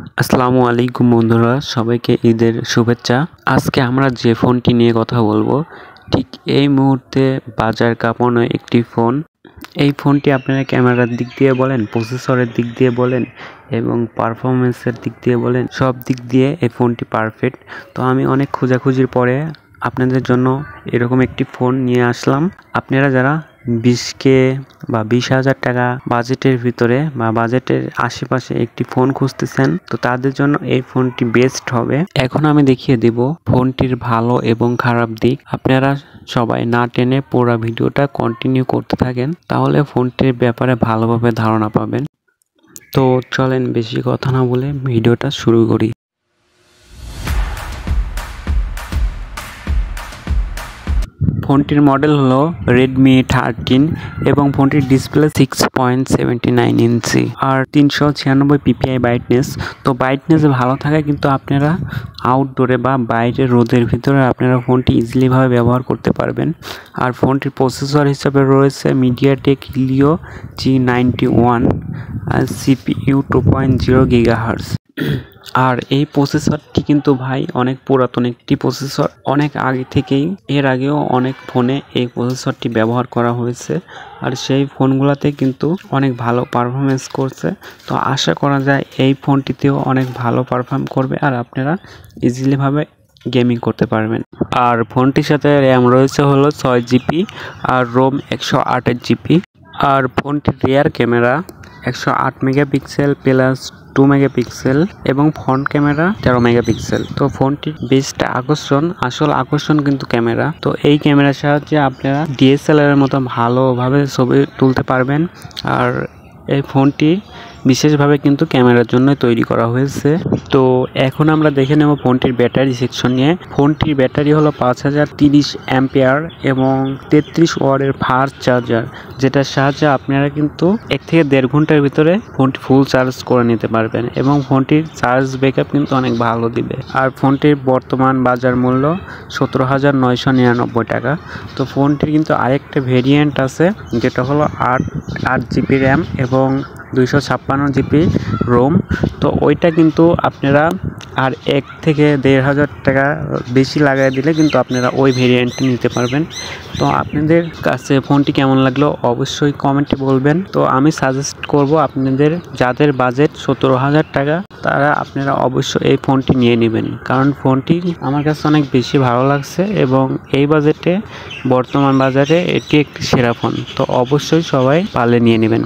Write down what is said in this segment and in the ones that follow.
আসসালামু আলাইকুম বন্ধুরা, সবাইকে ঈদের শুভেচ্ছা। আজকে আমরা যে ফোনটি নিয়ে কথা বলবো, ঠিক এই মুহূর্তে বাজার কাঁপানো একটি ফোন। এই ফোনটি আপনারা ক্যামেরার দিক দিয়ে বলেন, প্রসেসরের দিক দিয়ে বলেন এবং পারফরমেন্সের দিক দিয়ে বলেন, সব দিক দিয়ে এই ফোনটি পারফেক্ট। তো আমি অনেক খোঁজাখুঁজির পরে আপনাদের জন্য এরকম একটি ফোন নিয়ে আসলাম। আপনারা যারা 20K বা 20,000 টাকা বাজেটের ভিতরে বা বাজেটের আশেপাশে একটি ফোন খুঁজতেছেন, তো তাদের জন্য এই ফোনটি বেস্ট হবে। এখন আমি দেখিয়ে দিব ফোনটির ভালো এবং খারাপ দিক। আপনারা সবাই না টেনে পুরো ভিডিওটা কন্টিনিউ করতে থাকেন, তাহলে ফোনটির ব্যাপারে ভালোভাবে ধারণা পাবেন। তো চলেন বেশি কথা না বলে ভিডিওটা শুরু করি। ফোনটির মডেল হলো Redmi 13 এবং ফোনটির ডিসপ্লে 6.79 ইঞ্চি আর 396 ppi ব্রাইটনেস। তো ব্রাইটনেস ভালো থাকে, কিন্তু আপনারা আউটডোরে বা বাইরে রোদের ভিতরে আপনারা ফোনটি ইজিলি ভাবে ব্যবহার করতে পারবেন। আর ফোনটির প্রসেসর হিসেবে রয়েছে MediaTek Helio G91 আর CPU 2.0 GHz। আর এই প্রসেসরটি কিন্তু ভাই অনেক পুরাতন একটি প্রসেসর, অনেক আগে থেকেই, এর আগেও অনেক ফোনে এই প্রসেসরটি ব্যবহার করা হয়েছে আর সেই ফোনগুলোতে কিন্তু অনেক ভালো পারফরমেন্স করছে। তো আশা করা যায় এই ফোনটিতেও অনেক ভালো পারফর্ম করবে আর আপনারা ইজিলি ভাবে গেমিং করতে পারবেন। আর ফোনটির সাথে র্যাম রয়েছে হলো 6GB আর রোম 128GB। আর ফোনটির rear camera 108 megapixel plus 2 megapixel এবং ফ্রন্ট ক্যামেরা 13 মেগাপিক্সেল। তো ফোনটির বেস্ট আসল আকর্ষণ কিন্তু ক্যামেরা। তো এই ক্যামেরার সাহায্যে আপনারা DSLR এর মতো ভালোভাবে ছবি তুলতে পারবেন। আর এই ফোনটি বিশেষভাবে কিন্তু ক্যামেরার জন্য তৈরি করা হয়েছে। তো এখন আমরা দেখে নেব ফোনটির ব্যাটারি সেকশন নিয়ে। ফোনটির ব্যাটারি হলো 5030 অ্যাম্পিয়ার এবং 33 ওয়াটের ফাস্ট চার্জার, যেটার সাহায্যে আপনারা কিন্তু 1 থেকে 1.5 ঘন্টার ভিতরে ফোনটি ফুল চার্জ করে নিতে পারবেন এবং ফোনটির চার্জ ব্যাকআপ কিন্তু অনেক ভালো দিবে। আর ফোনটির বর্তমান বাজার মূল্য 17,999 টাকা। তো ফোনটির কিন্তু আরেকটা ভেরিয়েন্ট আছে, যেটা হলো 8GB র্যাম এবং 256GB রোম। তো ওইটা কিন্তু আপনারা আর 1 থেকে 1,500 টাকা বেশি লাগাই দিলে কিন্তু আপনারা ওই ভেরিয়েন্টটি নিতে পারবেন। তো আপনাদের কাছে ফোনটি কেমন লাগলো অবশ্যই কমেন্টে বলবেন। তো আমি সাজেস্ট করব আপনাদের যাদের বাজেট 17,000 টাকা, তারা আপনারা অবশ্যই এই ফোনটি নিয়ে নেবেন, কারণ ফোনটি আমার কাছে অনেক বেশি ভালো লাগছে এবং এই বাজেটে বর্তমান বাজারে এটি একটি সেরা ফোন। তো অবশ্যই সবাই পারলে নিয়ে নেবেন।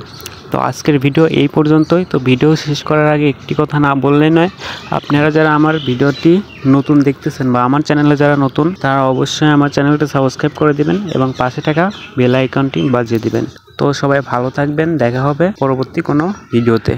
তো আজকের ভিডিও এই পর্যন্তই। তো ভিডিও শেষ করার আগে একটি কথা না বললেই নয়, আপনারা যারা আমার ভিডিওটি নতুন দেখতেছেন বা আমার চ্যানেলে যারা নতুন, তারা অবশ্যই আমার চ্যানেলটা সাবস্ক্রাইব করে দিবেন এবং পাশে থাকা বেল আইকনটি বাজিয়ে দিবেন। তো সবাই ভালো থাকবেন, দেখা হবে পরবর্তী কোনো ভিডিওতে।